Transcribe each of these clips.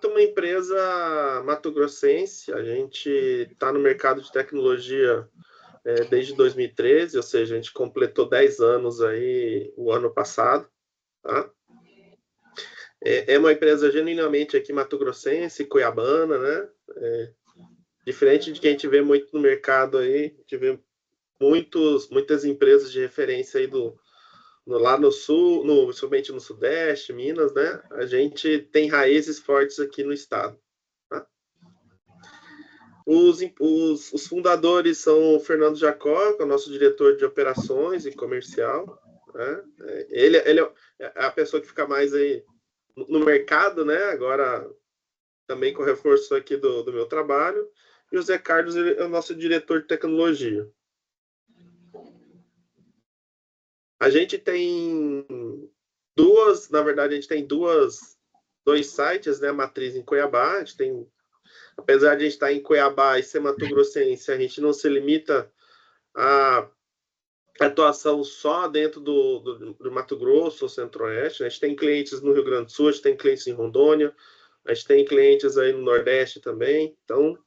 fato, uma empresa mato-grossense. A gente está no mercado de tecnologia desde 2013, ou seja, a gente completou 10 anos aí o ano passado. Tá? É uma empresa genuinamente aqui mato-grossense, cuiabana, né? Diferente de que a gente vê muito no mercado aí, a gente vê muitas empresas de referência aí lá no sul, principalmente no sudeste, Minas, né? A gente tem raízes fortes aqui no estado. Tá? Os fundadores são o Fernando Jacó, que é o nosso diretor de operações e comercial. Né? Ele é a pessoa que fica mais aí no mercado, né? Agora também com reforço aqui do meu trabalho. E o Zé Carlos é o nosso diretor de tecnologia. A gente tem na verdade, a gente tem dois sites, né? A matriz em Cuiabá. A gente tem, apesar de a gente estar em Cuiabá e ser mato-grossense, a gente não se limita a atuação só dentro do Mato Grosso ou Centro-Oeste. A gente tem clientes no Rio Grande do Sul, a gente tem clientes em Rondônia, a gente tem clientes aí no Nordeste também. Então,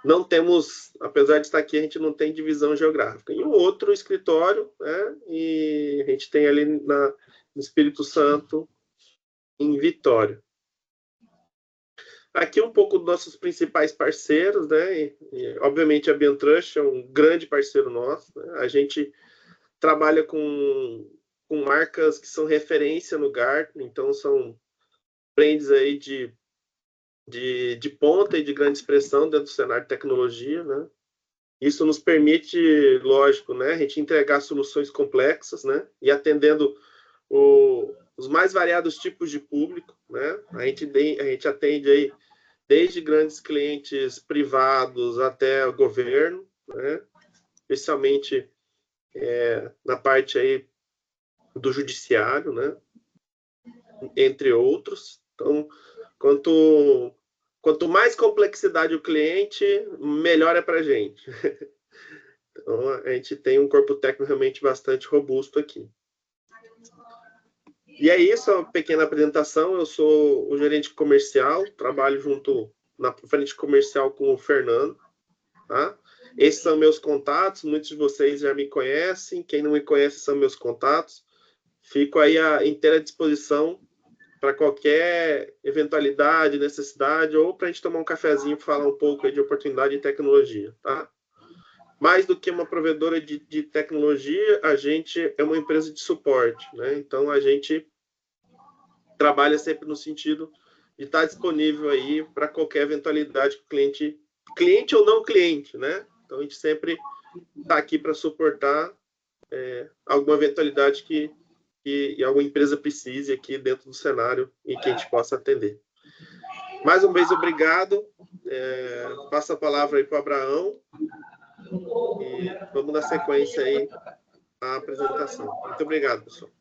não temos, apesar de estar aqui, a gente não tem divisão geográfica. E o outro escritório, né, e a gente tem ali no Espírito Santo, em Vitória. Aqui um pouco dos nossos principais parceiros, né, obviamente a Bientrust é um grande parceiro nosso, né, a gente trabalha com marcas que são referência no Gartner, então são brands aí de ponta e de grande expressão dentro do cenário de tecnologia, né? Isso nos permite, lógico, né, a gente entregar soluções complexas, né, e atendendo os mais variados tipos de público, né? A gente atende aí desde grandes clientes privados até o governo, né? Especialmente na parte aí do judiciário, né? Entre outros. Então, quanto mais complexidade o cliente, melhor é para a gente. Então, a gente tem um corpo técnico realmente bastante robusto aqui. E é isso, uma pequena apresentação. Eu sou o gerente comercial, trabalho junto na frente comercial com o Fernando. Tá? Esses são meus contatos, muitos de vocês já me conhecem. Quem não me conhece são meus contatos. Fico aí à inteira disposição para qualquer eventualidade, necessidade, ou para a gente tomar um cafezinho e falar um pouco aí de oportunidade de tecnologia, tá? Mais do que uma provedora de tecnologia, a gente é uma empresa de suporte, né? Então, a gente trabalha sempre no sentido de estar disponível aí para qualquer eventualidade que o cliente ou não cliente, né? Então, a gente sempre está aqui para suportar alguma eventualidade que alguma empresa precise aqui dentro do cenário e que a gente possa atender. Mais uma vez, obrigado. Passo a palavra aí para o Abraão e vamos na sequência aí a apresentação. Muito obrigado, pessoal.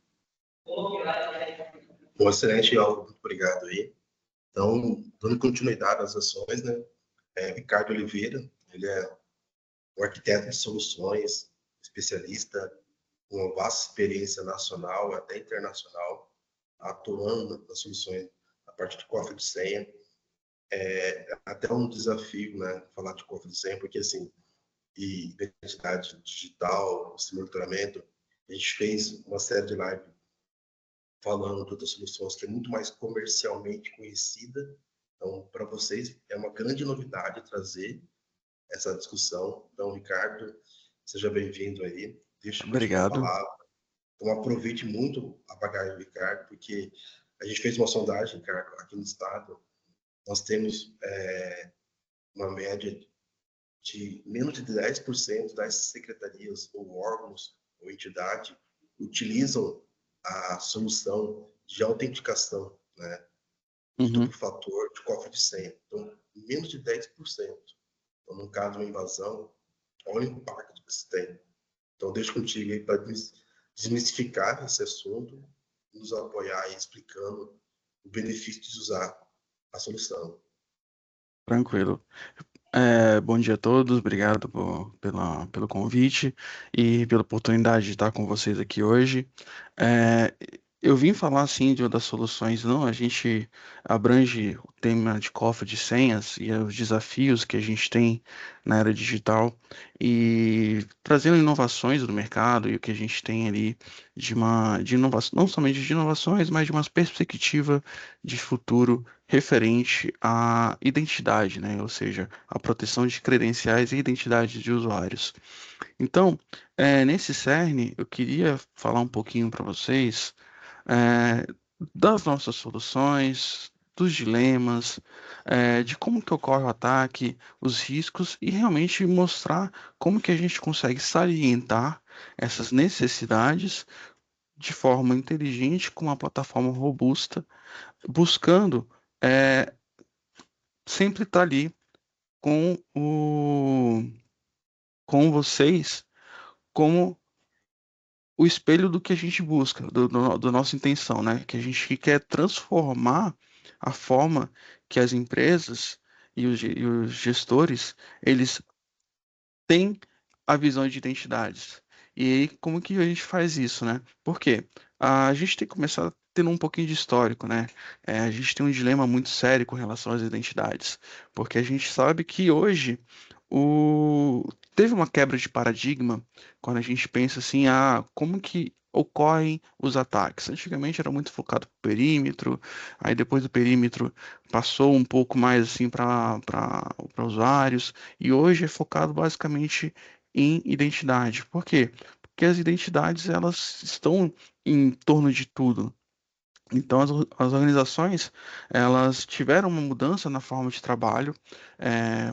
Bom, excelente, Aldo. Muito obrigado aí. Então, dando continuidade às ações, né? Ricardo Oliveira, ele é um arquiteto de soluções, especialista com uma vasta experiência nacional até internacional, atuando nas soluções a partir de cofre de senha. Até um desafio, né, falar de cofre de senha, porque assim, e identidade digital, esse monitoramento, a gente fez uma série de lives falando de outras soluções que é muito mais comercialmente conhecida. Então, para vocês, é uma grande novidade trazer essa discussão. Então, Ricardo, seja bem-vindo aí. Deixa eu te dar a palavra. Então, aproveite muito a bagagem do Ricardo, porque a gente fez uma sondagem, Ricardo, aqui no estado. Nós temos uma média de menos de 10% das secretarias ou órgãos ou entidade utilizam a solução de autenticação, né, de duplo fator de cofre de senha. Então, menos de 10%. Então, no caso de uma invasão, olha o impacto que isso tem. Então, deixo contigo aí para desmistificar esse assunto, nos apoiar aí explicando o benefício de usar a solução. Tranquilo. Bom dia a todos, obrigado pelo convite e pela oportunidade de estar com vocês aqui hoje. Eu vim falar assim de uma das soluções, não, a gente abrange o tema de cofre de senhas e os desafios que a gente tem na era digital e trazendo inovações do mercado e o que a gente tem ali de inovação, não somente de inovações, mas de uma perspectiva de futuro referente à identidade, né? Ou seja, a proteção de credenciais e identidade de usuários. Então, nesse cerne, eu queria falar um pouquinho para vocês é, das nossas soluções, dos dilemas, de como que ocorre o ataque, os riscos e realmente mostrar como que a gente consegue salientar essas necessidades de forma inteligente com uma plataforma robusta, buscando é, sempre estar ali com com vocês como o espelho do que a gente busca, do nossa intenção, né? Que a gente quer transformar a forma que as empresas e os gestores, eles têm a visão de identidades. E aí, como que a gente faz isso, né? Por quê? A gente tem que começar tendo um pouquinho de histórico, né? A gente tem um dilema muito sério com relação às identidades, porque a gente sabe que hoje o... teve uma quebra de paradigma quando a gente pensa assim, como que ocorrem os ataques? Antigamente era muito focado para o perímetro, aí depois do perímetro passou um pouco mais assim para usuários, e hoje é focado basicamente em identidade. Por quê? Porque as identidades elas estão em torno de tudo. Então as organizações elas tiveram uma mudança na forma de trabalho, é,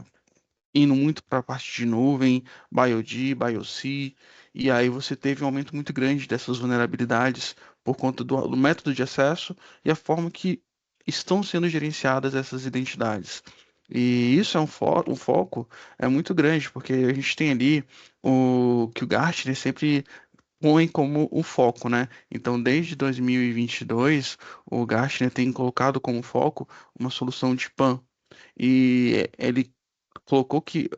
indo muito para a parte de nuvem, BioD, BioC, e aí você teve um aumento muito grande dessas vulnerabilidades por conta do método de acesso e a forma que estão sendo gerenciadas essas identidades. E isso é um foco muito grande, porque a gente tem ali o que o Gartner sempre põe como um foco, né? Então, desde 2022, o Gartner tem colocado como foco uma solução de PAN. E ele colocou que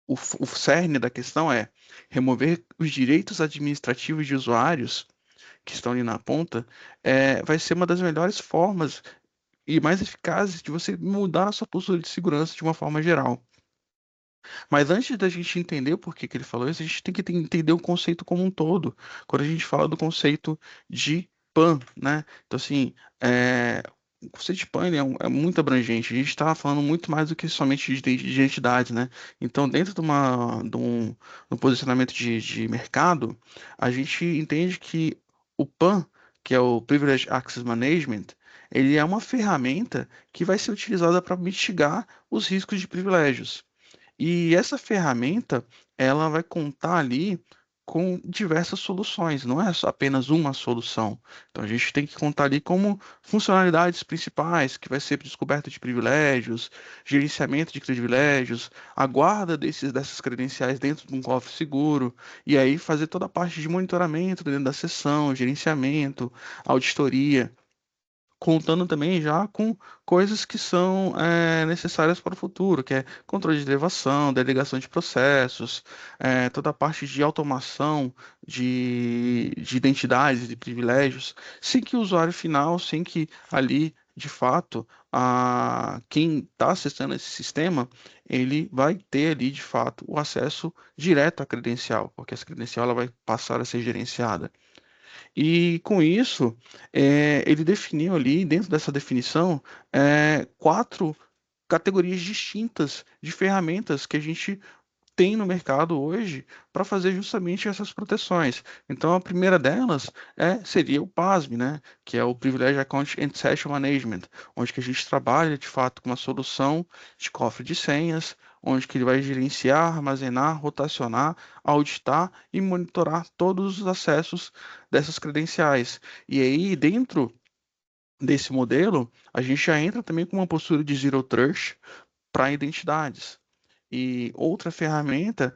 o cerne da questão é remover os direitos administrativos de usuários que estão ali na ponta, vai ser uma das melhores formas e mais eficazes de você mudar a sua postura de segurança de uma forma geral. Mas antes da gente entender o porquê que ele falou isso, a gente tem que entender o conceito como um todo. Quando a gente fala do conceito de PAN, né? Então, assim, o conceito de PAN ele é muito abrangente. A gente está falando muito mais do que somente de identidade, né? Então, dentro de um posicionamento de mercado, a gente entende que o PAN, que é o Privileged Access Management, ele é uma ferramenta que vai ser utilizada para mitigar os riscos de privilégios. E essa ferramenta, ela vai contar ali com diversas soluções, não é só apenas uma solução. Então a gente tem que contar ali como funcionalidades principais, que vai ser descoberta de privilégios, gerenciamento de privilégios, a guarda dessas credenciais dentro de um cofre seguro, e aí fazer toda a parte de monitoramento dentro da sessão, gerenciamento, auditoria contando também já com coisas que são necessárias para o futuro, que é controle de derivação, delegação de processos, toda a parte de automação de identidades e privilégios, sem que o usuário final, sem que ali, de fato, quem está acessando esse sistema, ele vai ter ali, de fato, o acesso direto à credencial, porque essa credencial ela vai passar a ser gerenciada. E com isso, ele definiu ali, dentro dessa definição, quatro categorias distintas de ferramentas que a gente tem no mercado hoje para fazer justamente essas proteções. Então, a primeira delas seria o PASM, né? Que é o Privileged Account and Session Management, onde que a gente trabalha de fato com uma solução de cofre de senhas, onde que ele vai gerenciar, armazenar, rotacionar, auditar e monitorar todos os acessos dessas credenciais. E aí, dentro desse modelo, a gente já entra também com uma postura de Zero Trust para identidades. E outra ferramenta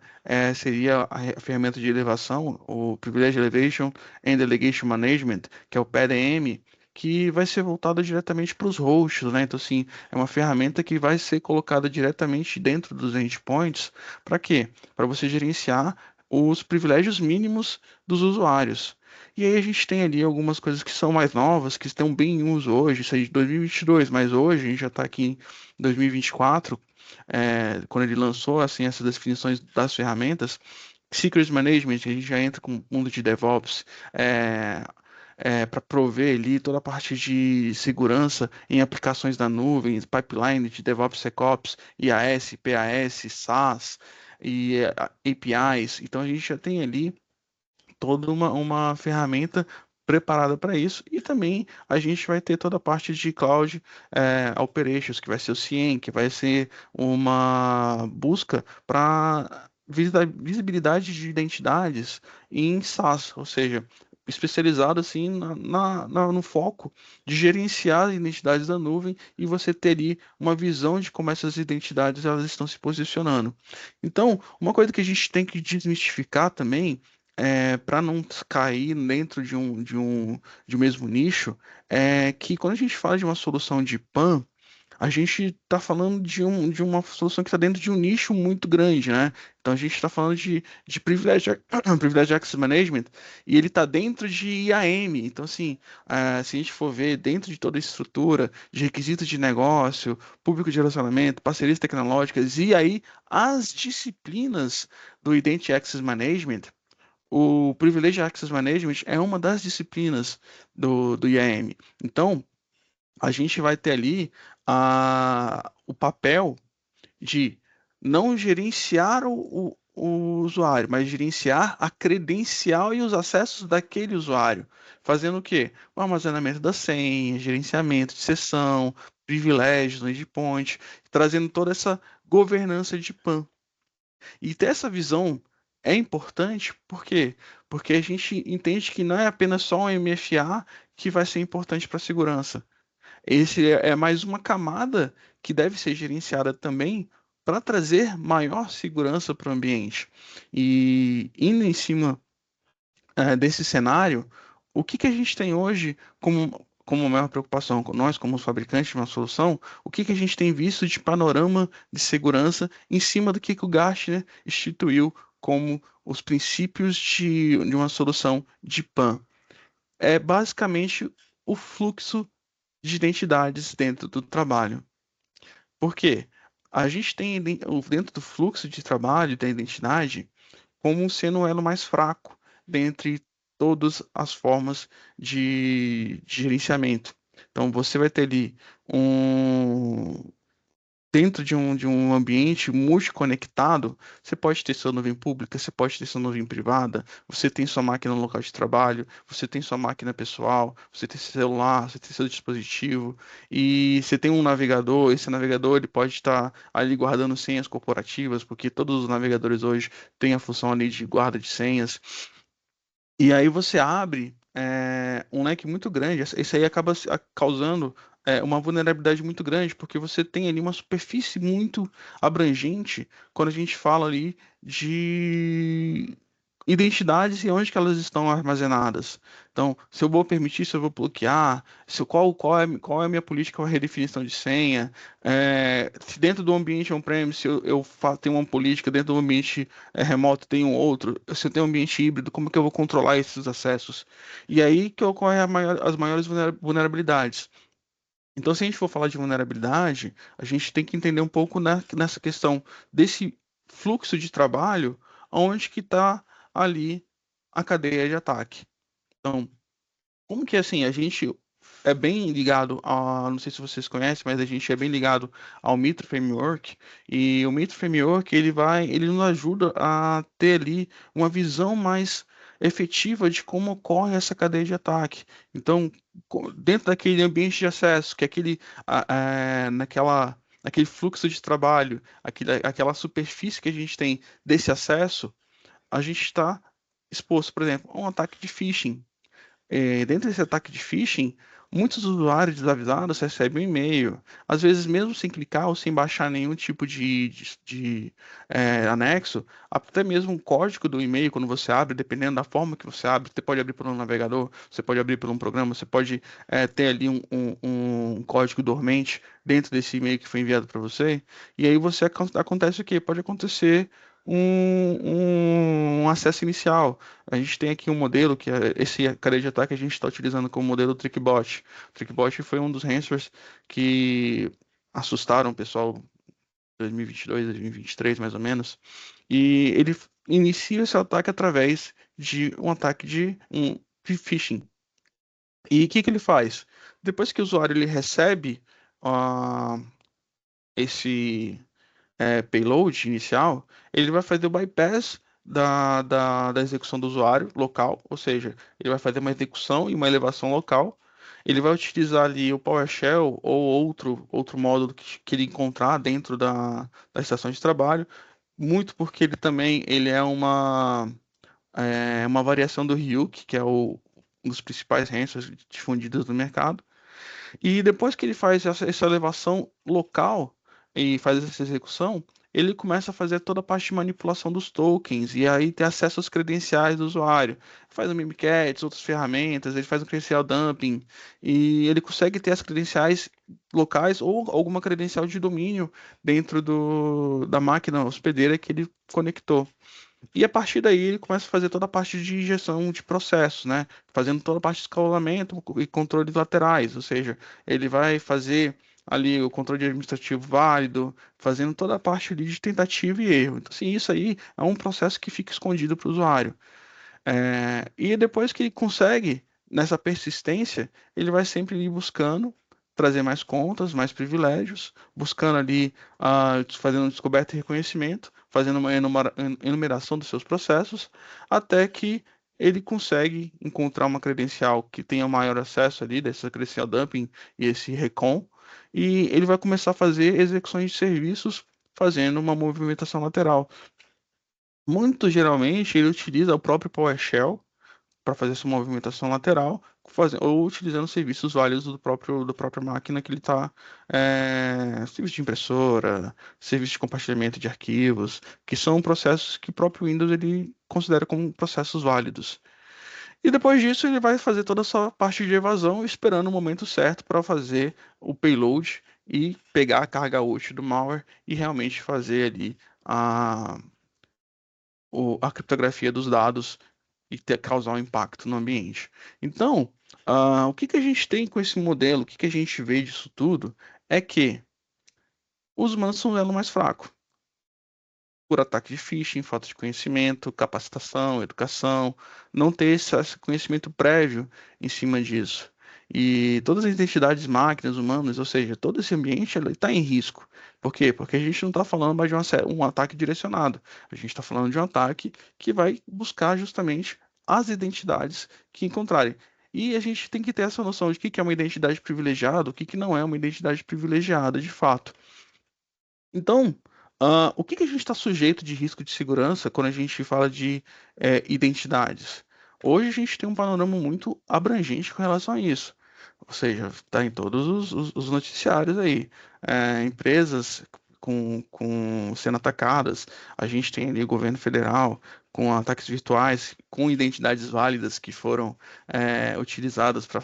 seria a ferramenta de elevação, o Privilege Elevation and Delegation Management, que é o PDM, que vai ser voltada diretamente para os hosts, né? Então, assim, é uma ferramenta que vai ser colocada diretamente dentro dos endpoints. Para quê? Para você gerenciar os privilégios mínimos dos usuários. E aí a gente tem ali algumas coisas que são mais novas, que estão bem em uso hoje, isso aí de 2022, mas hoje a gente já está aqui em 2024, quando ele lançou assim essas definições das ferramentas. Secrets Management, a gente já entra com o mundo de DevOps, para prover ali toda a parte de segurança em aplicações da nuvem, pipeline de DevOps, SecOps, IaaS, PaaS, SaaS e APIs. Então a gente já tem ali toda uma ferramenta preparada para isso, e também a gente vai ter toda a parte de Cloud Operations, que vai ser o CIEM, que vai ser uma busca para visibilidade de identidades em SaaS, ou seja, especializado assim no foco de gerenciar as identidades da nuvem e você ter ali uma visão de como essas identidades elas estão se posicionando. Então, uma coisa que a gente tem que desmistificar também para não cair dentro de um mesmo nicho, é que quando a gente fala de uma solução de PAN, a gente está falando de uma solução que está dentro de um nicho muito grande, né? Então a gente está falando de Privileged Access Management e ele está dentro de IAM. Então, assim, se a gente for ver dentro de toda a estrutura de requisitos de negócio, público de relacionamento, parcerias tecnológicas e aí as disciplinas do Identity Access Management. O Privileged Access Management é uma das disciplinas do IAM. Então, a gente vai ter ali o papel de não gerenciar o usuário, mas gerenciar a credencial e os acessos daquele usuário. Fazendo o quê? O armazenamento da senha, gerenciamento de sessão, privilégios no endpoint, trazendo toda essa governança de PAN. E ter essa visão é importante, por quê? Porque a gente entende que não é apenas só um MFA que vai ser importante para a segurança. Esse é mais uma camada que deve ser gerenciada também para trazer maior segurança para o ambiente. E indo em cima desse cenário, o que a gente tem hoje como maior preocupação? Nós, como fabricantes de uma solução, o que a gente tem visto de panorama de segurança em cima do que o Gartner instituiu como os princípios de uma solução de PAN? É basicamente o fluxo de identidades dentro do trabalho. Por quê? A gente tem dentro do fluxo de trabalho da identidade como sendo o elo mais fraco dentre todas as formas de gerenciamento. Então, você vai ter ali dentro de um ambiente multiconectado, você pode ter sua nuvem pública, você pode ter sua nuvem privada, você tem sua máquina no local de trabalho, você tem sua máquina pessoal, você tem seu celular, você tem seu dispositivo, e você tem um navegador, esse navegador ele pode estar ali guardando senhas corporativas, porque todos os navegadores hoje têm a função ali de guarda de senhas. E aí você abre um leque muito grande. Isso aí acaba causando uma vulnerabilidade muito grande, porque você tem ali uma superfície muito abrangente quando a gente fala ali de identidades e onde que elas estão armazenadas. Então, se eu vou permitir, se eu vou bloquear, qual é a minha política para redefinição de senha, se dentro do ambiente on-premise eu tenho uma política, dentro do ambiente remoto tem um outro, se eu tenho um ambiente híbrido, como que eu vou controlar esses acessos? E aí que ocorrem as maiores vulnerabilidades. Então, se a gente for falar de vulnerabilidade, a gente tem que entender um pouco nessa questão desse fluxo de trabalho, onde que está ali a cadeia de ataque. Então, como que assim, a gente é bem ligado a, não sei se vocês conhecem, mas a gente é bem ligado ao Mitra Framework, e o Mitra Framework, ele nos ajuda a ter ali uma visão mais efetiva de como ocorre essa cadeia de ataque. Então, dentro daquele ambiente de acesso, que é naquele fluxo de trabalho, aquela superfície que a gente tem desse acesso, a gente está exposto, por exemplo, a um ataque de phishing. Dentro desse ataque de phishing, muitos usuários desavisados recebem um e-mail, às vezes mesmo sem clicar ou sem baixar nenhum tipo de anexo, até mesmo o código do e-mail, quando você abre, dependendo da forma que você abre, você pode abrir por um navegador, você pode abrir por um programa, você pode ter ali um código dormente dentro desse e-mail que foi enviado para você, e aí acontece o quê? Pode acontecer um acesso inicial. A gente tem aqui um modelo, que é esse cadeia de ataque que a gente está utilizando como modelo TrickBot. O TrickBot foi um dos ransomwares que assustaram o pessoal em 2022, 2023, mais ou menos. E ele inicia esse ataque através de um ataque de phishing. E o que que ele faz? Depois que o usuário ele recebe ah, esse payload inicial, ele vai fazer o bypass da execução do usuário local, ou seja, ele vai fazer uma execução e uma elevação local. Ele vai utilizar ali o PowerShell ou outro módulo que ele encontrar dentro da estação de trabalho, muito porque ele é uma variação do Ryuk, que é um dos principais ransomwares difundidos no mercado. E depois que ele faz essa elevação local e faz essa execução, ele começa a fazer toda a parte de manipulação dos tokens e aí ter acesso aos credenciais do usuário. Faz o Mimikatz, outras ferramentas, ele faz o credencial dumping e ele consegue ter as credenciais locais ou alguma credencial de domínio dentro da máquina hospedeira que ele conectou. E a partir daí ele começa a fazer toda a parte de injeção de processos, né? Fazendo toda a parte de escalamento e controles laterais, ou seja, ele vai fazer ali o controle administrativo válido, fazendo toda a parte ali de tentativa e erro. Então, assim, isso aí é um processo que fica escondido para o usuário. E depois que ele consegue, nessa persistência, ele vai sempre ir buscando trazer mais contas, mais privilégios, buscando ali, fazendo descoberta e reconhecimento, fazendo uma enumeração dos seus processos, até que ele consegue encontrar uma credencial que tenha maior acesso ali, dessa credencial dumping e esse recon, e ele vai começar a fazer execuções de serviços fazendo uma movimentação lateral. Muito geralmente ele utiliza o próprio PowerShell para fazer essa movimentação lateral, ou utilizando serviços válidos da própria máquina que ele está, serviço de impressora, serviço de compartilhamento de arquivos, que são processos que o próprio Windows ele considera como processos válidos. E depois disso ele vai fazer toda essa parte de evasão, esperando o momento certo para fazer o payload e pegar a carga útil do malware e realmente fazer ali a criptografia dos dados e causar um impacto no ambiente. Então, o que que a gente tem com esse modelo, o que que a gente vê disso tudo, é que os humanos são o elo mais fraco. Por ataque de phishing, falta de conhecimento, capacitação, educação, não ter esse conhecimento prévio em cima disso. E todas as identidades máquinas, humanas, ou seja, todo esse ambiente está em risco. Por quê? Porque a gente não está falando mais de um ataque direcionado. A gente está falando de um ataque que vai buscar justamente as identidades que encontrarem. E a gente tem que ter essa noção de o que é uma identidade privilegiada, o que não é uma identidade privilegiada de fato. Então, o que que a gente está sujeito de risco de segurança quando a gente fala de identidades? Hoje a gente tem um panorama muito abrangente com relação a isso. Ou seja, está em todos os noticiários aí. Empresas sendo atacadas, a gente tem ali o governo federal com ataques virtuais, com identidades válidas que foram utilizadas para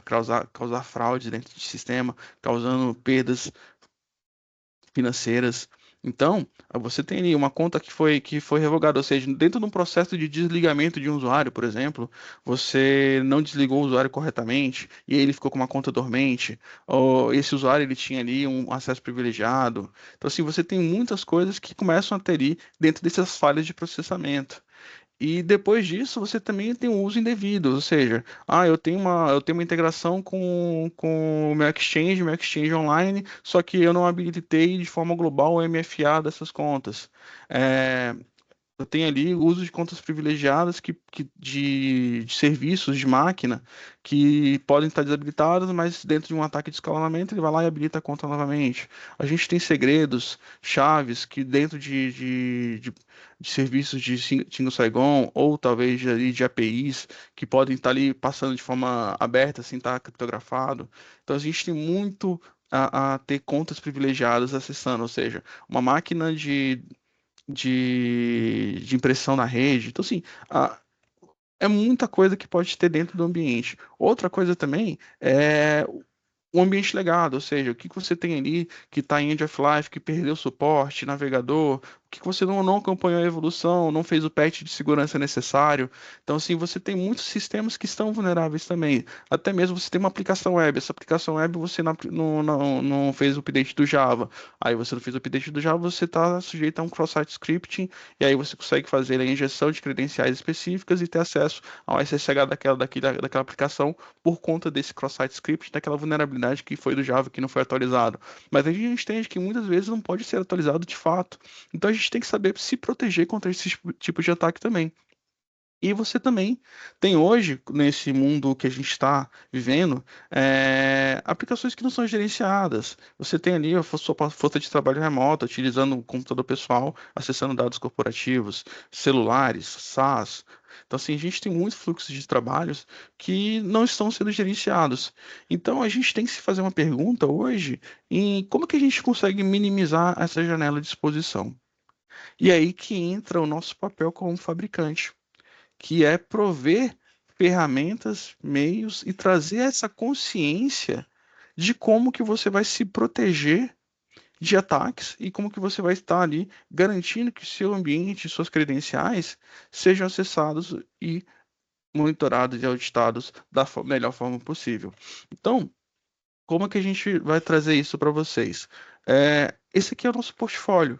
causar fraudes dentro do sistema, causando perdas financeiras. Então, você tem ali uma conta que foi revogada, ou seja, dentro de um processo de desligamento de um usuário, por exemplo, você não desligou o usuário corretamente e ele ficou com uma conta dormente, ou esse usuário ele tinha ali um acesso privilegiado. Então, assim, você tem muitas coisas que começam a ter ali dentro dessas falhas de processamento. E depois disso, você também tem um uso indevido, ou seja, eu tenho uma integração com o meu Exchange online, só que eu não habilitei de forma global o MFA dessas contas. É, eu tenho ali o uso de contas privilegiadas de serviços de máquina que podem estar desabilitados, mas dentro de um ataque de escalonamento ele vai lá e habilita a conta novamente. A gente tem segredos, chaves que dentro de serviços de Single Sign-On ou talvez de APIs que podem estar ali passando de forma aberta, sem estar criptografado. Então a gente tem muito a ter contas privilegiadas acessando, ou seja, uma máquina de impressão na rede. Então, assim, é muita coisa que pode ter dentro do ambiente. Outra coisa também é o ambiente legado, ou seja, o que que você tem ali que está em end of life, que perdeu suporte, navegador, o que você não acompanhou a evolução, não fez o patch de segurança necessário. Então, assim, você tem muitos sistemas que estão vulneráveis também. Até mesmo você tem uma aplicação web, essa aplicação web você não fez o update do Java. Aí você não fez o update do Java, você está sujeito a um cross-site scripting, e aí você consegue fazer a injeção de credenciais específicas e ter acesso ao SSH daquela aplicação por conta desse cross-site script, daquela vulnerabilidade que foi do Java que não foi atualizado. Mas a gente entende que muitas vezes não pode ser atualizado de fato. Então a gente tem que saber se proteger contra esse tipo de ataque também. E você também tem hoje, nesse mundo que a gente está vivendo, aplicações que não são gerenciadas. Você tem ali a sua força de trabalho remota, utilizando o computador pessoal, acessando dados corporativos, celulares, SaaS. Então, assim, a gente tem muitos fluxos de trabalhos que não estão sendo gerenciados. Então, a gente tem que se fazer uma pergunta hoje em como que a gente consegue minimizar essa janela de exposição. E aí que entra o nosso papel como fabricante, que é prover ferramentas, meios e trazer essa consciência de como que você vai se proteger de ataques e como que você vai estar ali garantindo que seu ambiente, suas credenciais sejam acessados e monitorados e auditados da melhor forma possível. Então, como que a gente vai trazer isso para vocês? Esse aqui é o nosso portfólio.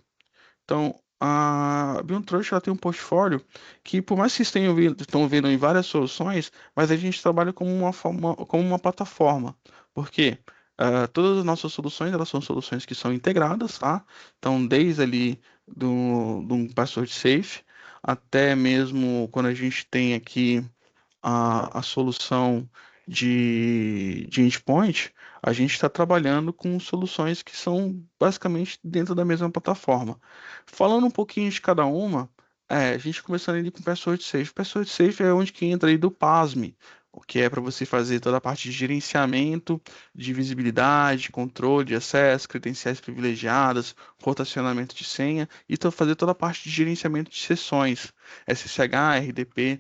Então, a Beyond ela tem um portfólio que, por mais que vocês estão vendo em várias soluções, mas a gente trabalha como como uma plataforma. Por quê? Todas as nossas soluções, elas são soluções que são integradas, tá? Então, desde ali do password safe, até mesmo quando a gente tem aqui a solução de endpoint, a gente está trabalhando com soluções que são basicamente dentro da mesma plataforma. Falando um pouquinho de cada uma, a gente começando ali com o Password Safe. Password Safe é onde que entra aí do PASME, o que é para você fazer toda a parte de gerenciamento, de visibilidade, controle de acesso, credenciais privilegiadas, rotacionamento de senha e fazer toda a parte de gerenciamento de sessões, SSH, RDP,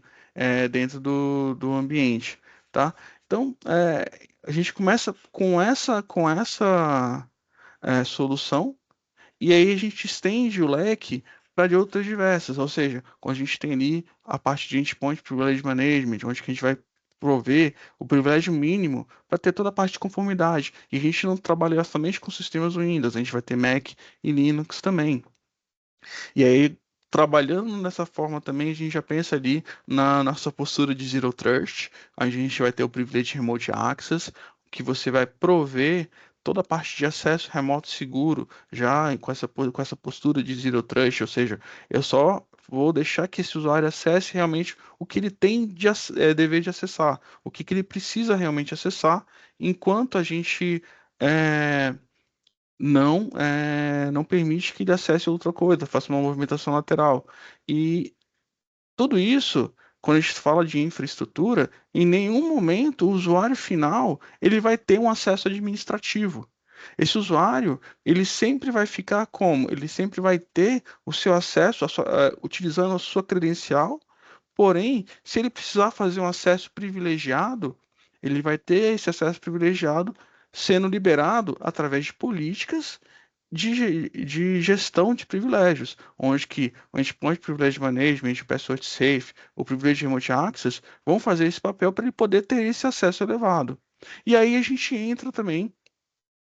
dentro do ambiente, tá? Então, a gente começa com essa solução e aí a gente estende o leque para de outras diversas, ou seja, quando a gente tem ali a parte de endpoint privilege management, onde que a gente vai prover o privilégio mínimo para ter toda a parte de conformidade. E a gente não trabalha somente com sistemas Windows, a gente vai ter Mac e Linux também. E aí, trabalhando dessa forma também, a gente já pensa ali na nossa postura de Zero Trust. A gente vai ter o Privilege Remote Access, que você vai prover toda a parte de acesso remoto seguro, já com essa postura de Zero Trust, ou seja, eu só vou deixar que esse usuário acesse realmente o que ele tem dever de acessar, o que ele precisa realmente acessar, enquanto a gente é, não permite que ele acesse outra coisa, faça uma movimentação lateral. E tudo isso, quando a gente fala de infraestrutura, em nenhum momento o usuário final ele vai ter um acesso administrativo. Esse usuário, ele sempre vai ficar como? Ele sempre vai ter o seu acesso utilizando a sua credencial. Porém, se ele precisar fazer um acesso privilegiado, ele vai ter esse acesso privilegiado sendo liberado através de políticas de gestão de privilégios, onde que o Endpoint Privilege Management, o Password Safe, o Privilege Remote Access vão fazer esse papel para ele poder ter esse acesso elevado. E aí a gente entra também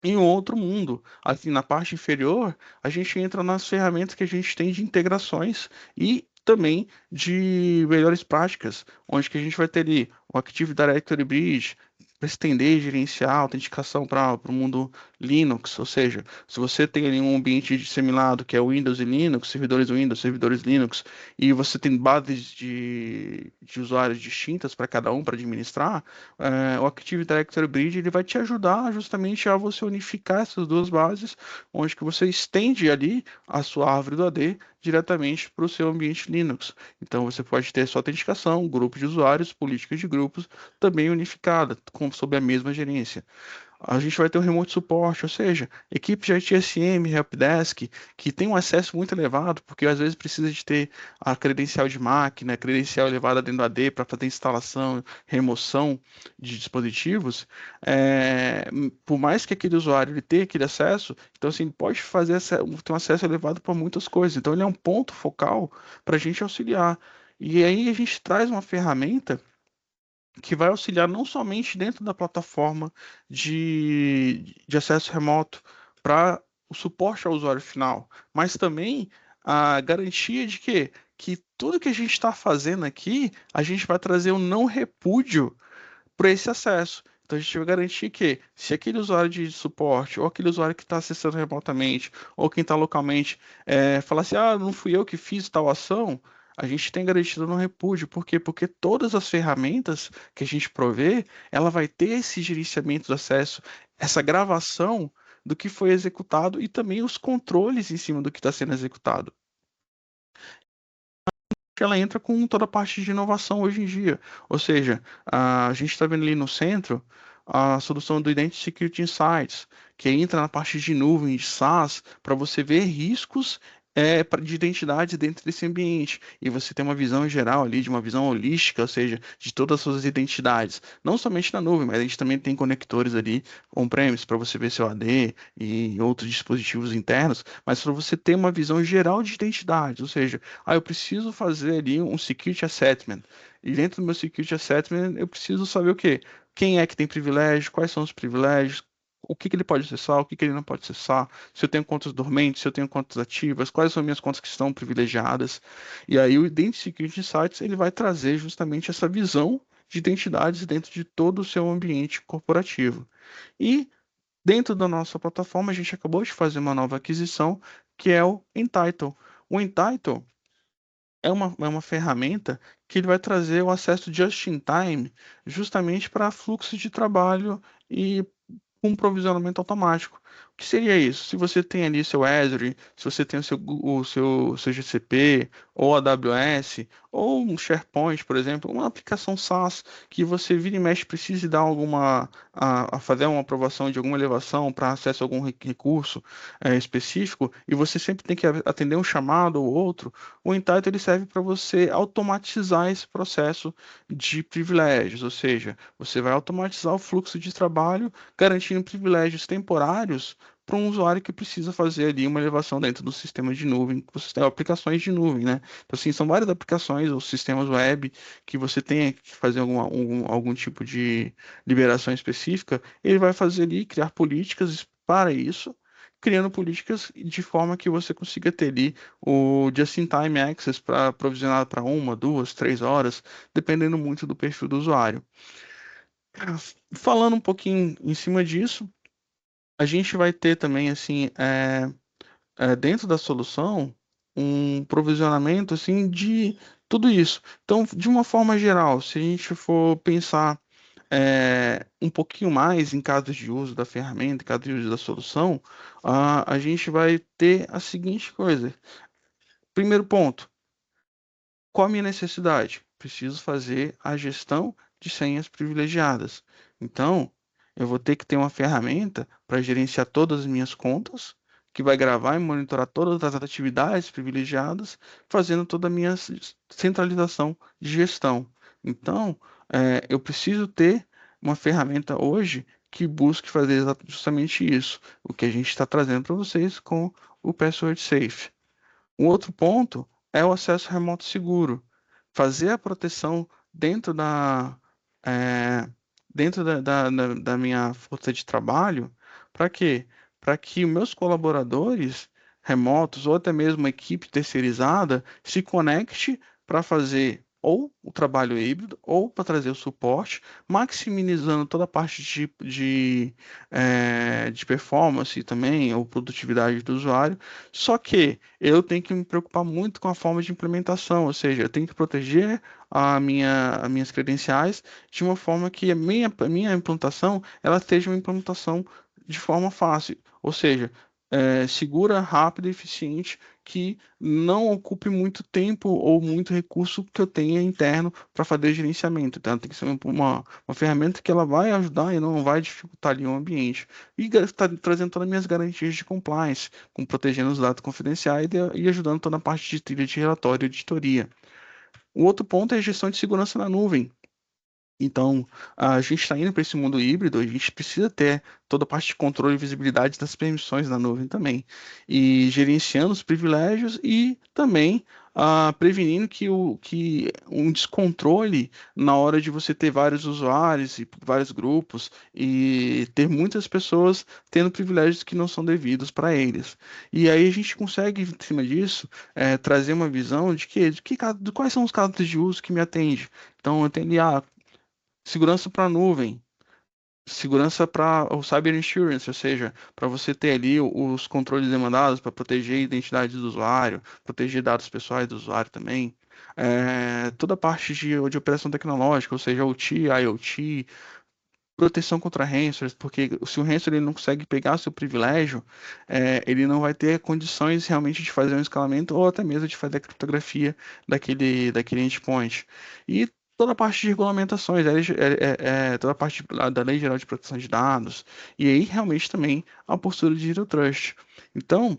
em um outro mundo. Assim, na parte inferior, a gente entra nas ferramentas que a gente tem de integrações e também de melhores práticas, onde que a gente vai ter ali o Active Directory Bridge, para estender e gerenciar a autenticação para o mundo Linux, ou seja, se você tem ali um ambiente disseminado que é Windows e Linux, servidores Windows, servidores Linux, e você tem bases de usuários distintas para cada um para administrar, o Active Directory Bridge ele vai te ajudar justamente a você unificar essas duas bases, onde que você estende ali a sua árvore do AD diretamente para o seu ambiente Linux. Então você pode ter sua autenticação, grupo de usuários, políticas de grupos também unificada, sob a mesma gerência. A gente vai ter o remote suporte, ou seja, equipe de ITSM, helpdesk, que tem um acesso muito elevado, porque às vezes precisa de ter a credencial de máquina, a credencial elevada dentro do AD para fazer instalação, remoção de dispositivos. Por mais que aquele usuário ele tenha aquele acesso, então assim, ele pode ter um acesso elevado para muitas coisas. Então ele é um ponto focal para a gente auxiliar. E aí a gente traz uma ferramenta que vai auxiliar não somente dentro da plataforma de acesso remoto para o suporte ao usuário final, mas também a garantia de que tudo que a gente está fazendo aqui, a gente vai trazer um não repúdio para esse acesso. Então a gente vai garantir que, se aquele usuário de suporte, ou aquele usuário que está acessando remotamente, ou quem está localmente, falar assim, ah, não fui eu que fiz tal ação, a gente tem garantido no repúdio. Por quê? Porque todas as ferramentas que a gente provê, ela vai ter esse gerenciamento de acesso, essa gravação do que foi executado e também os controles em cima do que está sendo executado. Ela entra com toda a parte de inovação hoje em dia. Ou seja, a gente está vendo ali no centro a solução do Identity Security Insights, que entra na parte de nuvem, de SaaS, para você ver riscos de identidade dentro desse ambiente. E você tem uma visão geral ali, de uma visão holística, ou seja, de todas as suas identidades. Não somente na nuvem, mas a gente também tem conectores ali on-premise para você ver seu AD e outros dispositivos internos, mas para você ter uma visão geral de identidades, ou seja, eu preciso fazer ali um security assessment. E dentro do meu security assessment, eu preciso saber o quê? Quem é que tem privilégio, quais são os privilégios, o que ele pode acessar, o que ele não pode acessar, se eu tenho contas dormentes, se eu tenho contas ativas, quais são minhas contas que estão privilegiadas. E aí o Identity Security Insights, ele vai trazer justamente essa visão de identidades dentro de todo o seu ambiente corporativo. E dentro da nossa plataforma, a gente acabou de fazer uma nova aquisição, que é o Entitle. O Entitle é uma ferramenta que ele vai trazer o acesso just in time justamente para fluxo de trabalho e um provisionamento automático. O que seria isso? Se você tem ali seu Azure, se você tem o seu GCP, ou AWS, ou um SharePoint, por exemplo, uma aplicação SaaS que você vira e mexe precise dar a fazer uma aprovação de alguma elevação para acesso a algum recurso específico, e você sempre tem que atender um chamado ou outro, o Entitle ele serve para você automatizar esse processo de privilégios, ou seja, você vai automatizar o fluxo de trabalho garantindo privilégios temporários para um usuário que precisa fazer ali uma elevação dentro do sistema de nuvem. Você tem aplicações de nuvem, né? Então, assim, são várias aplicações ou sistemas web que você tem que fazer algum tipo de liberação específica. Ele vai fazer ali, criar políticas para isso, criando políticas de forma que você consiga ter ali o just-in-time access para provisionar para 1, 2, 3 horas, dependendo muito do perfil do usuário. Falando um pouquinho em cima disso, a gente vai ter também, assim, dentro da solução, um provisionamento, assim, de tudo isso. Então, de uma forma geral, se a gente for pensar um pouquinho mais em casos de uso da ferramenta, em casos de uso da solução, a gente vai ter a seguinte coisa. Primeiro ponto, qual a minha necessidade? Preciso fazer a gestão de senhas privilegiadas. Então, eu vou ter que ter uma ferramenta para gerenciar todas as minhas contas, que vai gravar e monitorar todas as atividades privilegiadas, fazendo toda a minha centralização de gestão. Então, eu preciso ter uma ferramenta hoje que busque fazer justamente isso, o que a gente está trazendo para vocês com o Password Safe. Um outro ponto é o acesso remoto seguro. Fazer a proteção dentro eh, da minha força de trabalho, para quê? Para que meus colaboradores remotos ou até mesmo a equipe terceirizada se conecte para fazer ou o trabalho híbrido ou para trazer o suporte, maximizando toda a parte de performance também, ou produtividade do usuário. Só que eu tenho que me preocupar muito com a forma de implementação, ou seja, eu tenho que proteger as minhas credenciais de uma forma que a minha implantação ela seja uma implementação de forma fácil, ou seja, segura, rápida e eficiente, que não ocupe muito tempo ou muito recurso que eu tenha interno para fazer gerenciamento. Então, tem que ser uma ferramenta que ela vai ajudar e não vai dificultar ali o ambiente. E está trazendo todas as minhas garantias de compliance, com protegendo os dados confidenciais e ajudando toda a parte de trilha de relatório e auditoria. O outro ponto é a gestão de segurança na nuvem. Então, a gente está indo para esse mundo híbrido, a gente precisa ter toda a parte de controle e visibilidade das permissões na nuvem também, e gerenciando os privilégios e também prevenindo que um descontrole na hora de você ter vários usuários e vários grupos e ter muitas pessoas tendo privilégios que não são devidos para eles. E aí a gente consegue, em cima disso, trazer uma visão de quais são os casos de uso que me atende. Então, eu tenho ali, segurança para a nuvem, segurança para o cyber insurance, ou seja, para você ter ali os controles demandados para proteger a identidade do usuário, proteger dados pessoais do usuário também. Toda a parte de operação tecnológica, ou seja, OT, IoT, proteção contra ransomware, porque se o ransomware ele não consegue pegar seu privilégio, ele não vai ter condições realmente de fazer um escalamento ou até mesmo de fazer a criptografia daquele endpoint. E toda a parte de regulamentações, toda a parte da Lei Geral de Proteção de Dados, e aí realmente também a postura de Zero Trust. Então,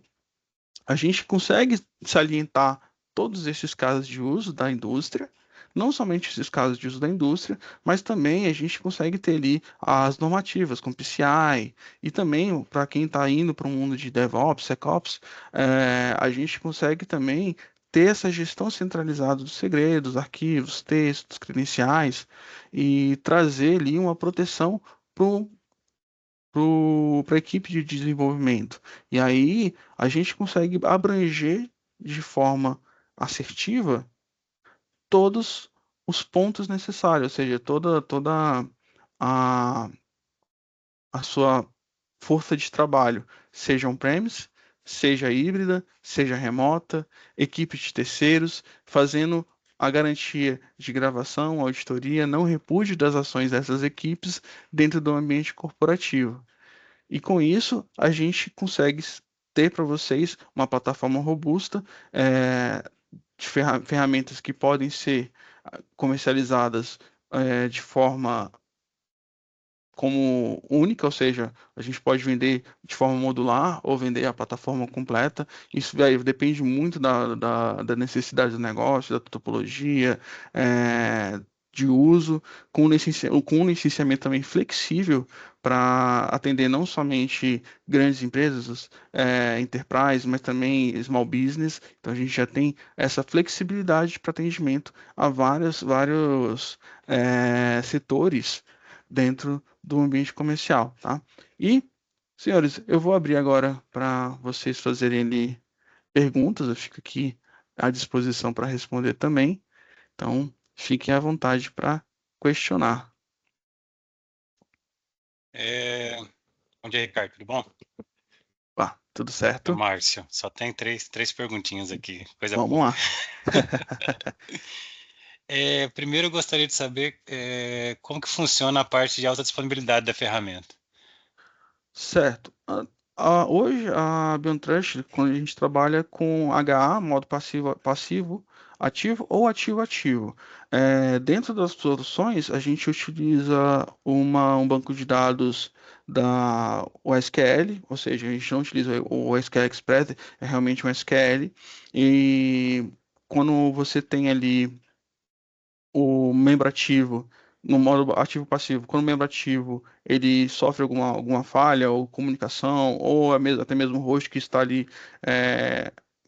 a gente consegue salientar todos esses casos de uso da indústria, não somente esses casos de uso da indústria, mas também a gente consegue ter ali as normativas com PCI e também para quem está indo para um mundo de DevOps, SecOps, a gente consegue também ter essa gestão centralizada dos segredos, arquivos, textos, credenciais e trazer ali uma proteção para a equipe de desenvolvimento. E aí a gente consegue abranger de forma assertiva todos os pontos necessários, ou seja, toda a, a sua força de trabalho, seja on-premise, seja híbrida, seja remota, equipe de terceiros, fazendo a garantia de gravação, auditoria, não repúdio das ações dessas equipes dentro do ambiente corporativo. E com isso, a gente consegue ter para vocês uma plataforma robusta, de ferramentas que podem ser comercializadas de forma como única, ou seja, a gente pode vender de forma modular ou vender a plataforma completa. Isso depende muito da necessidade do negócio, da topologia, de uso, com um licenciamento também flexível para atender não somente grandes empresas, enterprise, mas também small business. Então a gente já tem essa flexibilidade para atendimento a vários setores dentro do ambiente comercial, tá? E, senhores, eu vou abrir agora para vocês fazerem ali perguntas, eu fico aqui à disposição para responder também, então fiquem à vontade para questionar. Bom dia, Ricardo, tudo bom? Tudo É o certo? Márcio, só tem três perguntinhas aqui, coisa Vamos boa. lá. Primeiro eu gostaria de saber como que funciona a parte de alta disponibilidade da ferramenta. Certo. Hoje, a BeyondTrust, quando a gente trabalha com HA, modo passivo, ativo ou ativo-ativo. Dentro das soluções, a gente utiliza um banco de dados da OSQL, ou seja, a gente não utiliza o SQL Express, é realmente um SQL. E quando você tem ali o membro ativo no modo ativo passivo, quando o membro ativo ele sofre alguma falha ou comunicação ou até mesmo o host que está ali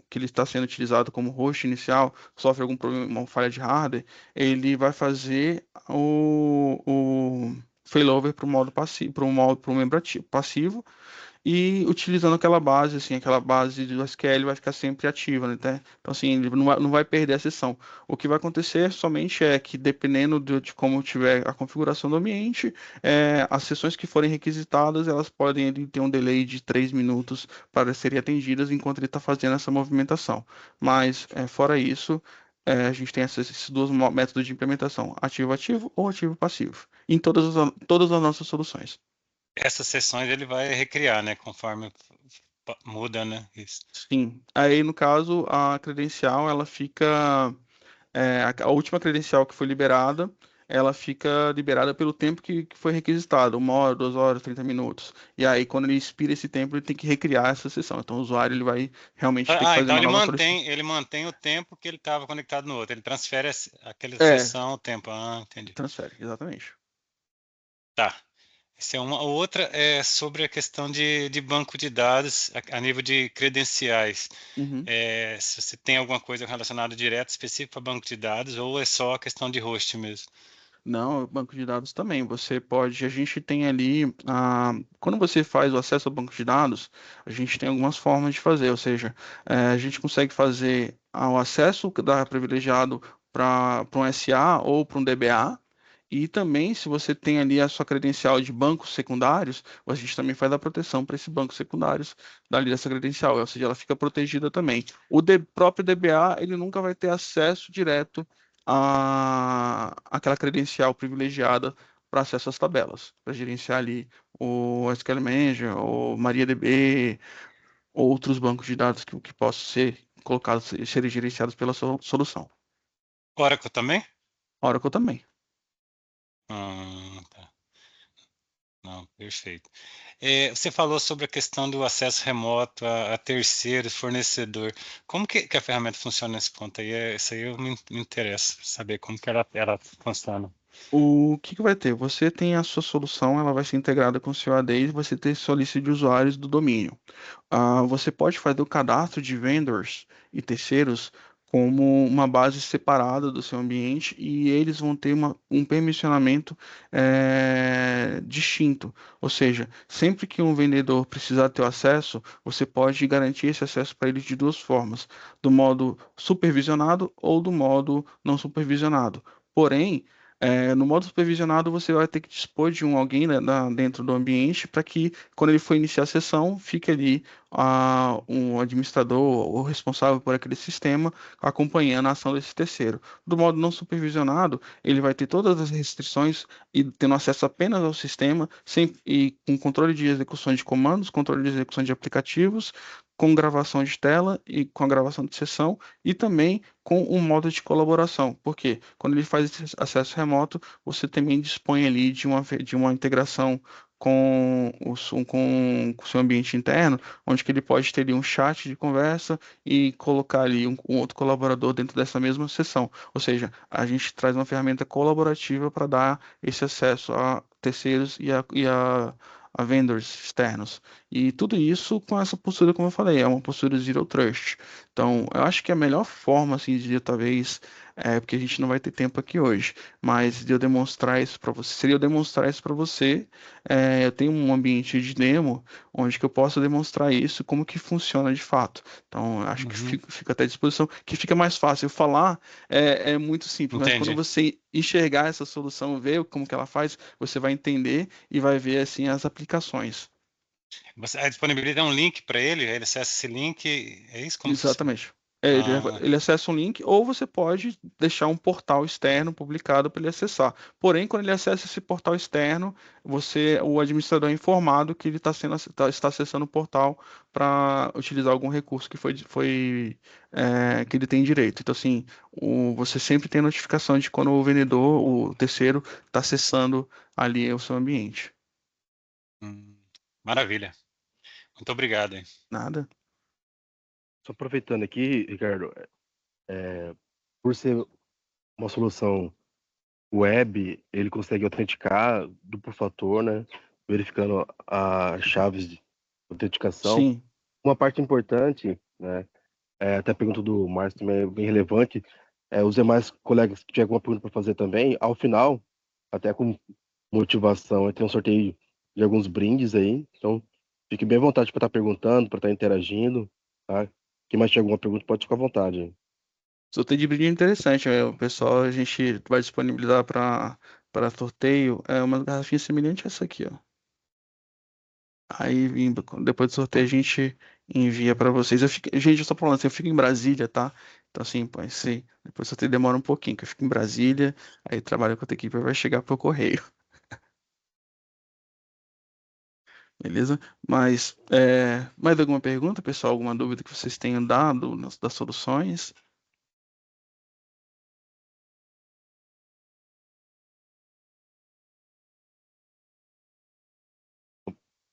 que ele está sendo utilizado como host inicial sofre algum problema, uma falha de hardware, ele vai fazer o failover para o modo passivo, para o membro passivo e utilizando aquela base, assim, aquela base do SQL vai ficar sempre ativa, né? Então, assim, ele não vai perder a sessão. O que vai acontecer somente é que, dependendo de como tiver a configuração do ambiente, as sessões que forem requisitadas, elas podem ali, ter um delay de 3 minutos para serem atendidas enquanto ele está fazendo essa movimentação. Mas, fora isso, a gente tem esses dois métodos de implementação, ativo-ativo ou ativo-passivo, em todas as nossas soluções. Essas sessões ele vai recriar, né, conforme muda, né? Isso. Sim. Aí, no caso, a credencial, ela fica. A última credencial que foi liberada, ela fica liberada pelo tempo que foi requisitado, 1 hora, 2 horas, 30 minutos. E aí, quando ele expira esse tempo, ele tem que recriar essa sessão. Então, o usuário ele vai realmente ter que fazer Então uma nova solicitação. ele mantém o tempo que ele estava conectado no outro. Ele transfere aquela É, sessão, o tempo. Ah, entendi. transfere, exatamente. Tá. Essa é uma. A outra é sobre a questão de banco de dados a nível de credenciais. Uhum. Se você tem alguma coisa relacionada direto, específico para banco de dados, ou é só a questão de host mesmo? Não, banco de dados também. Você pode. A gente tem ali. Quando você faz o acesso ao banco de dados, a gente tem algumas formas de fazer. Ou seja, a gente consegue fazer o acesso da privilegiado para um SA ou para um DBA. E também, se você tem ali a sua credencial de bancos secundários, a gente também faz a proteção para esses bancos secundários dali dessa credencial. Ou seja, ela fica protegida também. O próprio DBA, ele nunca vai ter acesso direto aquela credencial privilegiada para acesso às tabelas, para gerenciar ali o SQL Manager, ou MariaDB, outros bancos de dados que possam ser colocados, serem gerenciados pela solução. Oracle também? Oracle também. Tá. Não, perfeito. Você falou sobre a questão do acesso remoto a terceiros, fornecedor. Como que a ferramenta funciona nesse ponto aí? Isso aí me interessa saber como que ela funciona. O que vai ter? Você tem a sua solução, ela vai ser integrada com o seu AD e você ter sua lista de usuários do domínio. Você pode fazer o cadastro de vendors e terceiros como uma base separada do seu ambiente e eles vão ter um permissionamento distinto. Ou seja, sempre que um vendedor precisar ter o acesso, você pode garantir esse acesso para ele de duas formas, do modo supervisionado ou do modo não supervisionado. Porém, no modo supervisionado, você vai ter que dispor de alguém, né, dentro do ambiente para que, quando ele for iniciar a sessão, fique ali um administrador ou responsável por aquele sistema acompanhando a ação desse terceiro. Do modo não supervisionado, ele vai ter todas as restrições e tendo acesso apenas ao sistema, e com controle de execução de comandos, controle de execução de aplicativos, com gravação de tela e com a gravação de sessão, e também com um modo de colaboração. Porque quando ele faz esse acesso remoto, você também dispõe ali de uma integração com o seu ambiente interno, onde que ele pode ter ali um chat de conversa e colocar ali um outro colaborador dentro dessa mesma sessão. Ou seja, a gente traz uma ferramenta colaborativa para dar esse acesso a terceiros a vendors externos. E tudo isso com essa postura, como eu falei, é uma postura Zero Trust. Então, eu acho que a melhor forma, assim, de talvez, porque a gente não vai ter tempo aqui hoje, mas de eu demonstrar isso para você, seria eu demonstrar isso para você. Eu tenho um ambiente de demo onde que eu posso demonstrar isso, como que funciona de fato. Então, eu acho que Uhum, fica até à disposição, que fica mais fácil. Falar é muito simples, mas quando entendi. você enxergar essa solução, ver como que ela faz, você vai entender e vai ver, assim, as aplicações. A disponibilidade é um link para ele acessa esse link, é isso? Como funciona? Exatamente. Ah, Ele acessa um link, ou você pode deixar um portal externo publicado para ele acessar. Porém, quando ele acessa esse portal externo, o administrador é informado que ele está acessando o portal para utilizar algum recurso que ele tem direito. Então, assim, você sempre tem notificação de quando o vendedor, o terceiro, está acessando ali o seu ambiente. hum, maravilha. Muito obrigado, hein? Nada? Só aproveitando aqui, Ricardo, por ser uma solução web, ele consegue autenticar duplo fator, né? Verificando as chaves de autenticação. Sim. Uma parte importante, né? Até a pergunta do Márcio também é bem relevante. Os demais colegas que tiver alguma pergunta para fazer também, ao final, até com motivação, tem um sorteio de alguns brindes aí. Então, fique bem à vontade para estar perguntando, para estar interagindo, tá? Quem mais tiver alguma pergunta, pode ficar à vontade. Sorteio de brinde é interessante. O pessoal, a gente vai disponibilizar para sorteio uma garrafinha semelhante a essa aqui, ó. Aí, depois do sorteio, a gente envia para vocês. Gente, eu só falando assim, eu fico em Brasília, tá? Então, assim, pô, depois do sorteio demora um pouquinho, que eu fico em Brasília, aí trabalho com a outra equipe, vai chegar pro correio. beleza? Mas mais alguma pergunta, pessoal? Alguma dúvida que vocês tenham dado das soluções?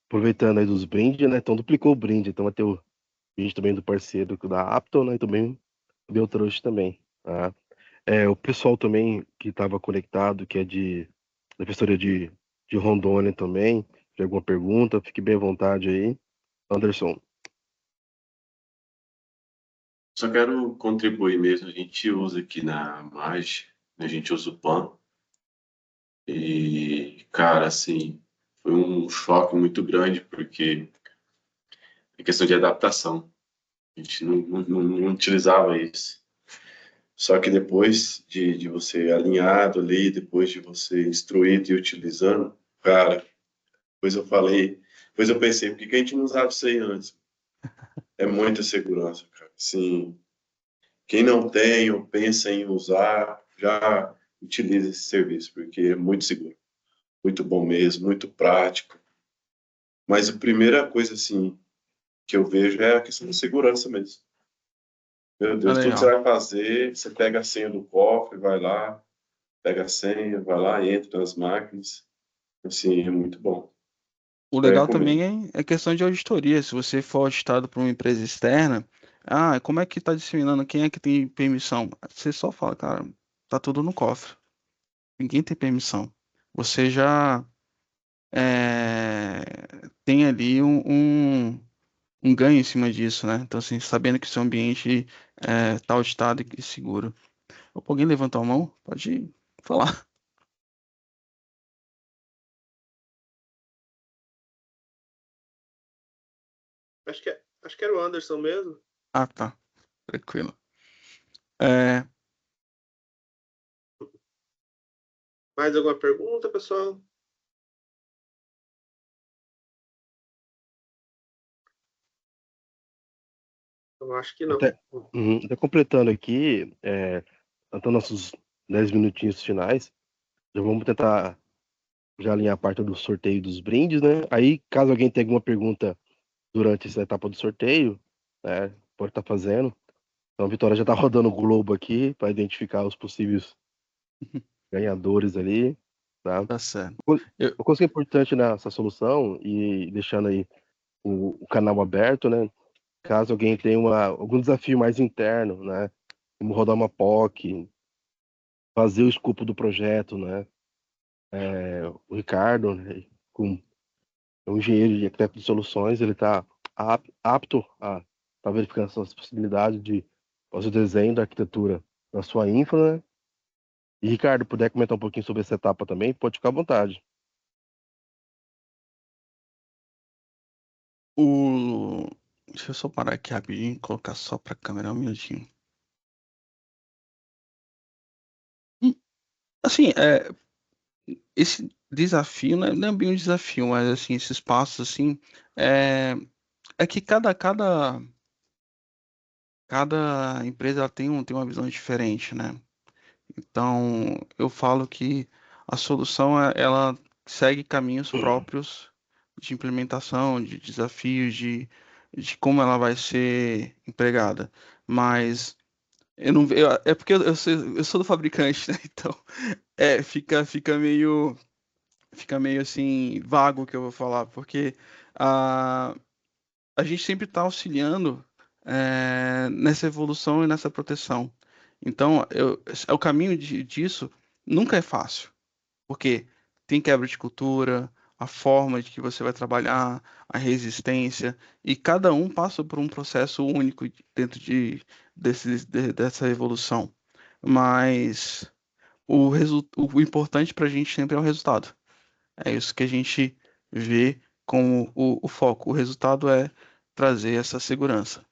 Aproveitando aí dos brindes, né? Então duplicou o brinde. Então vai ter o brinde também do parceiro da Apton, né? E também o Beltrush também, tá? O pessoal também que estava conectado, que é da professora de Rondônia também, de alguma pergunta, fique bem à vontade aí. Anderson. Só quero contribuir mesmo. A gente usa aqui na MAG, a gente usa o PAN. E, cara, assim, foi um choque muito grande, porque é questão de adaptação. A gente não utilizava isso. Só que depois de você alinhado ali, depois de você instruído e utilizando, cara, depois eu pensei, por que que a gente não usava isso aí antes? É muita segurança, cara. Assim, quem não tem ou pensa em usar, já utiliza esse serviço, porque é muito seguro, muito bom mesmo, muito prático. Mas a primeira coisa, assim, que eu vejo é a questão da segurança mesmo. Meu Ah, Deus, tudo que você legal. vai fazer, você pega a senha do cofre, vai lá, pega a senha, vai lá, entra nas máquinas. Assim, é muito bom. O Eu legal recomendo. também é questão de auditoria. Se você for auditado por uma empresa externa, como é que está disseminando? Quem é que tem permissão? Você só fala, cara, tá tudo no cofre. Ninguém tem permissão. Você já tem ali um ganho em cima disso, né? Então, assim, sabendo que o seu ambiente está auditado e seguro. Opa, alguém levantou a mão? Pode falar. Acho que era o Anderson mesmo. Ah, tá. Tranquilo. É, Mais alguma pergunta, pessoal? Eu acho que não. Até completando aqui, então nossos 10 minutinhos finais, já vamos tentar já alinhar a parte do sorteio dos brindes, né? Aí, caso alguém tenha alguma pergunta durante essa etapa do sorteio, né, pode estar fazendo. Então, a Vitória já está rodando o globo aqui para identificar os possíveis ganhadores ali, tá? tá certo. Uma coisa que é importante nessa solução, e deixando aí o canal aberto, né? Caso alguém tenha algum desafio mais interno, né? Como rodar uma POC, fazer o escopo do projeto, né? O Ricardo, né, é um engenheiro de arquiteto de soluções, ele está apto a estar verificando essas possibilidades de fazer o desenho da arquitetura na sua infra, né? E, Ricardo, puder comentar um pouquinho sobre essa etapa também, pode ficar à vontade. O... Deixa eu só parar aqui rapidinho e colocar só para a câmera um minutinho. Assim, esse desafio não é bem um desafio, mas assim, esses passos assim, é, é que cada empresa ela tem uma visão diferente, né? Então, eu falo que a solução ela segue caminhos próprios de implementação, de desafios, de como ela vai ser empregada. Mas eu não é porque eu sou do fabricante, né? Então, fica meio assim vago o que eu vou falar, porque a, a gente sempre está auxiliando nessa evolução e nessa proteção. Então, o caminho disso nunca é fácil, porque tem quebra de cultura, a forma de que você vai trabalhar, a resistência, e cada um passa por um processo único dentro dessa evolução. Mas o importante para a gente sempre é o resultado. É isso que a gente vê como o foco. O resultado é trazer essa segurança.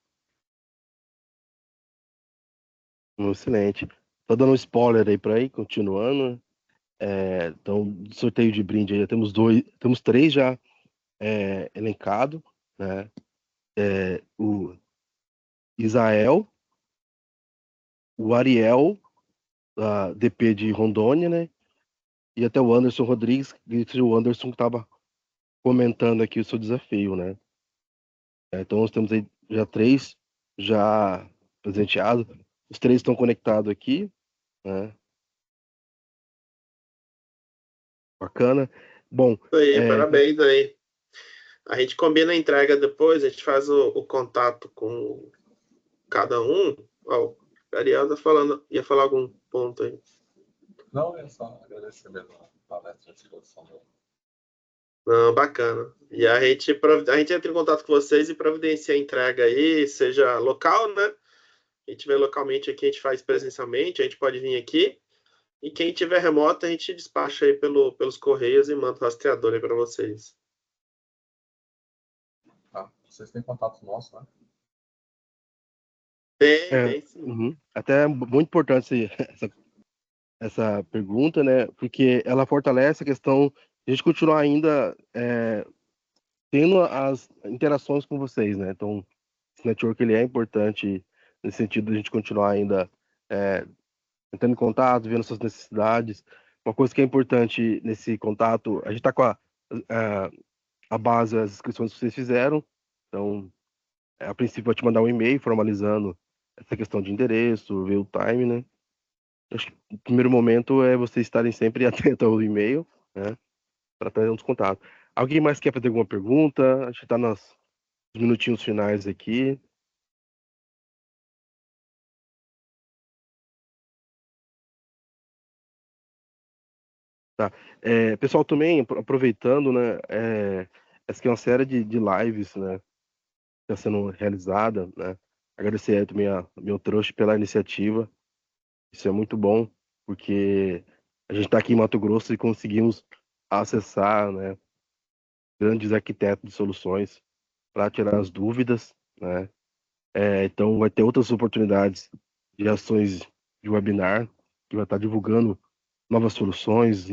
Excelente. Tô dando um spoiler aí para aí, continuando. Então, sorteio de brinde aí, já temos três já elencado, né? O Isael, o Ariel, da DP de Rondônia, né? E até o Anderson Rodrigues, que o Anderson estava comentando aqui o seu desafio, né? Então nós temos aí já 3 já presenteados. Os 3 estão conectados aqui, né? Bacana. Bom, Isso aí, parabéns aí. A gente combina a entrega depois, a gente faz o contato com cada um. Ó, o Ariel tá falando, ia falar algum ponto aí. Não, é só agradecer mesmo a palestra de exposição. Não, bacana. E a gente entra em contato com vocês e providencia a entrega aí, seja local, né? A gente vê localmente aqui, a gente faz presencialmente, a gente pode vir aqui. E quem tiver remoto, a gente despacha aí pelos correios e manda o rastreador aí para vocês. Tá? Vocês têm contato nosso, né? Tem sim. Uhum. Até é muito importante essa pergunta, né? Porque ela fortalece a questão de a gente continuar ainda tendo as interações com vocês, né? Então, esse network ele é importante nesse sentido de a gente continuar ainda entrando em contato, vendo suas necessidades. Uma coisa que é importante nesse contato, a gente está com a base, as inscrições que vocês fizeram. Então, a princípio, vai te mandar um e-mail formalizando essa questão de endereço, ver o time, né? Acho que o primeiro momento é vocês estarem sempre atentos ao e-mail, né? Para ter uns contatos. Alguém mais quer fazer alguma pergunta? Acho que está nos minutinhos finais aqui. Tá. Pessoal, também aproveitando, né? Essa aqui é uma série de lives, né? Que está sendo realizada, né? Agradecer aí também a meu trouxa pela iniciativa. Isso é muito bom, porque a gente está aqui em Mato Grosso e conseguimos acessar, né? Grandes arquitetos de soluções para tirar as dúvidas, né? Então vai ter outras oportunidades de ações de webinar que vai estar divulgando novas soluções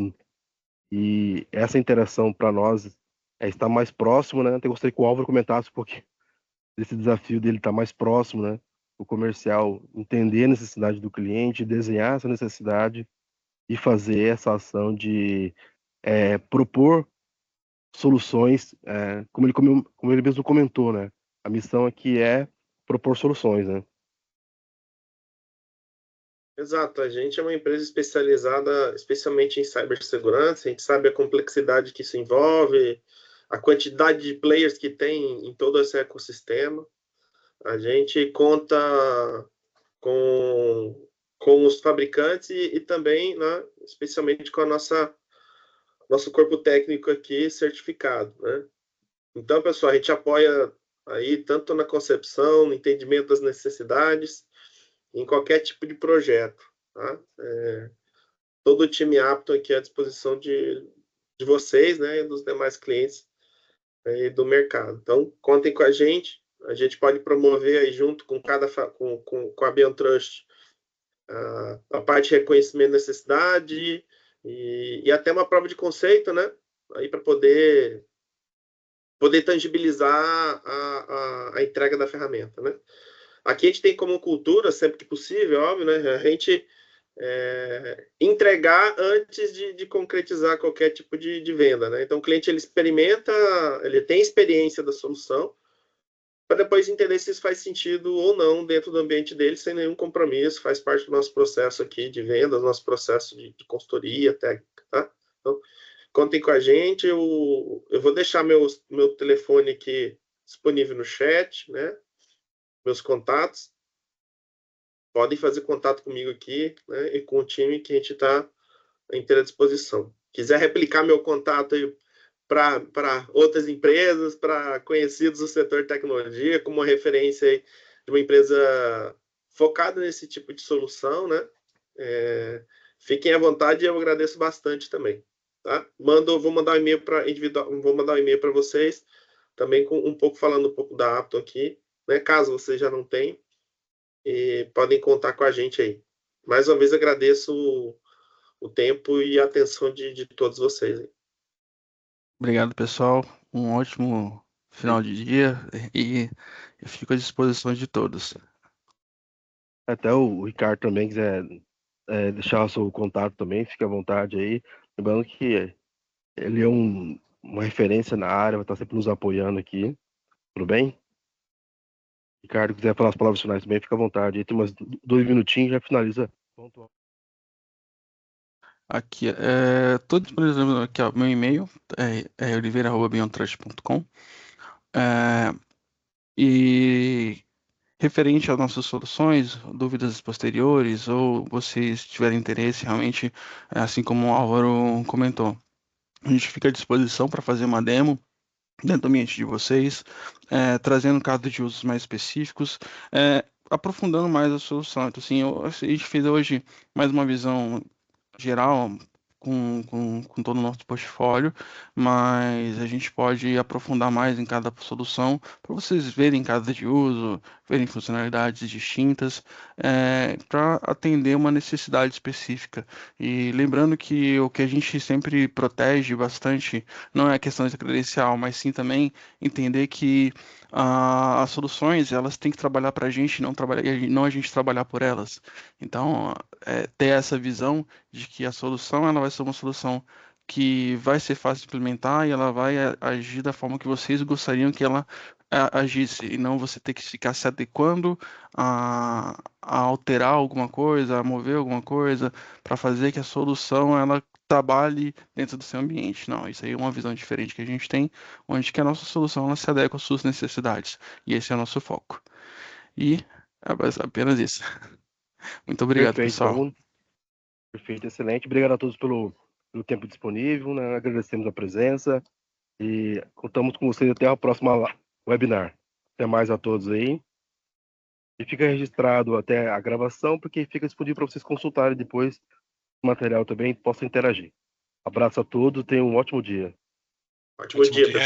e essa interação para nós estar mais próximo, né? Até gostaria que o Álvaro comentasse um pouquinho desse desafio dele estar mais próximo, né? O comercial entender a necessidade do cliente, desenhar essa necessidade e fazer essa ação de propor soluções, como ele mesmo comentou, né? A missão aqui é propor soluções, né? Exato, a gente é uma empresa especializada especialmente em cibersegurança, a gente sabe a complexidade que isso envolve, a quantidade de players que tem em todo esse ecossistema. A gente conta com os fabricantes e também, né, especialmente com a nosso corpo técnico aqui certificado, né? Então, pessoal, a gente apoia aí tanto na concepção, no entendimento das necessidades, em qualquer tipo de projeto, tá? Todo o time apto aqui à disposição de vocês, né, e dos demais clientes aí do mercado. Então, contem com a gente pode promover aí junto com com a Biontrust a parte de reconhecimento de necessidade e até uma prova de conceito, né, aí para poder tangibilizar a entrega da ferramenta, né? Aqui a gente tem como cultura, sempre que possível, óbvio, né? A gente entregar antes de concretizar qualquer tipo de venda, né? Então o cliente ele experimenta, ele tem experiência da solução, para depois entender se isso faz sentido ou não dentro do ambiente dele, sem nenhum compromisso, faz parte do nosso processo aqui de venda, do nosso processo de consultoria técnica, tá? Então, contem com a gente, eu vou deixar meu telefone aqui disponível no chat, né? Meus contatos. Podem fazer contato comigo aqui, né? E com o time que a gente está à inteira disposição. Quiser replicar meu contato aí para outras empresas, para conhecidos do setor de tecnologia, como uma referência aí de uma empresa focada nesse tipo de solução, né? Fiquem à vontade e eu agradeço bastante também. Tá? Vou mandar um e-mail para individual, vou mandar um e-mail para vocês também com falando um pouco da Apton aqui, né? Caso vocês já não tenham, e podem contar com a gente aí. Mais uma vez agradeço o tempo e a atenção de todos vocês. Obrigado, pessoal. Um ótimo final de dia e eu fico à disposição de todos. Até o Ricardo também quiser deixar o seu contato também, fique à vontade aí. Lembrando que ele é um uma referência na área, vai estar sempre nos apoiando aqui. Tudo bem? Ricardo, quiser falar as palavras finais também, fica à vontade. Aí tem umas 2 minutinhos, já finaliza. Aqui, tô disponibilizando aqui, ó, meu e-mail é oliveira@beyondtrust.com. E referente às nossas soluções, dúvidas posteriores, ou vocês tiverem interesse realmente, assim como o Álvaro comentou, a gente fica à disposição para fazer uma demo dentro do ambiente de vocês, trazendo casos de usos mais específicos, aprofundando mais a solução. Então, assim, a gente fez hoje mais uma visão geral com todo o nosso portfólio, mas a gente pode aprofundar mais em cada solução para vocês verem casos de uso, verem funcionalidades distintas, para atender uma necessidade específica. E lembrando que o que a gente sempre protege bastante não é a questão da credencial, mas sim também entender que as soluções elas têm que trabalhar para a gente, não a gente trabalhar por elas. Então, ter essa visão de que a solução ela vai ser uma solução que vai ser fácil de implementar e ela vai agir da forma que vocês gostariam que ela agisse, e não você ter que ficar se adequando a alterar alguma coisa, a mover alguma coisa, para fazer que a solução ela trabalhe dentro do seu ambiente. Não, isso aí é uma visão diferente que a gente tem, onde que a nossa solução ela se adequa às suas necessidades, e esse é o nosso foco. E apenas isso. Muito obrigado, Perfeito, pessoal. então. Perfeito, excelente. Obrigado a todos pelo tempo disponível, né? Agradecemos a presença e contamos com vocês até a próxima webinar. Até mais a todos aí. E fica registrado até a gravação, porque fica disponível para vocês consultarem depois o material também e possam interagir. Abraço a todos, tenham um ótimo dia. Ótimo dia, pessoal.